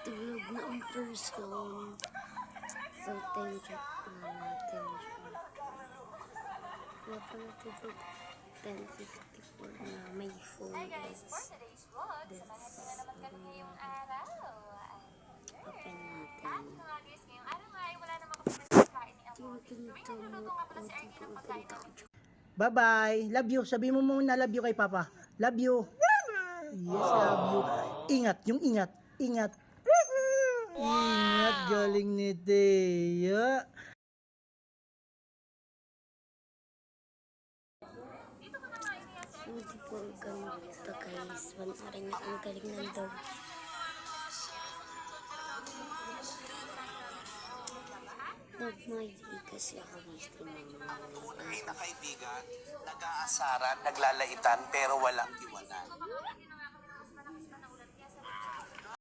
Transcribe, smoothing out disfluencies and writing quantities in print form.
Tulog na ang person. So, time check na natin siya. Kaya pa natutulog 10:54 na may phone. Open natin. Bye-bye. Love you. Sabi mo muna love you kay Papa. Love you. Yes, love you. Ingat, yung ingat. Ingat. Ingat, galing ni Thea. Hindi po ganito guys. Panoorin niyo ang galing ng dog. Dog my day kasi ako gusto naman. Tunay na kaibigan, nag-aasaran, naglalaitan, pero walang iwanan.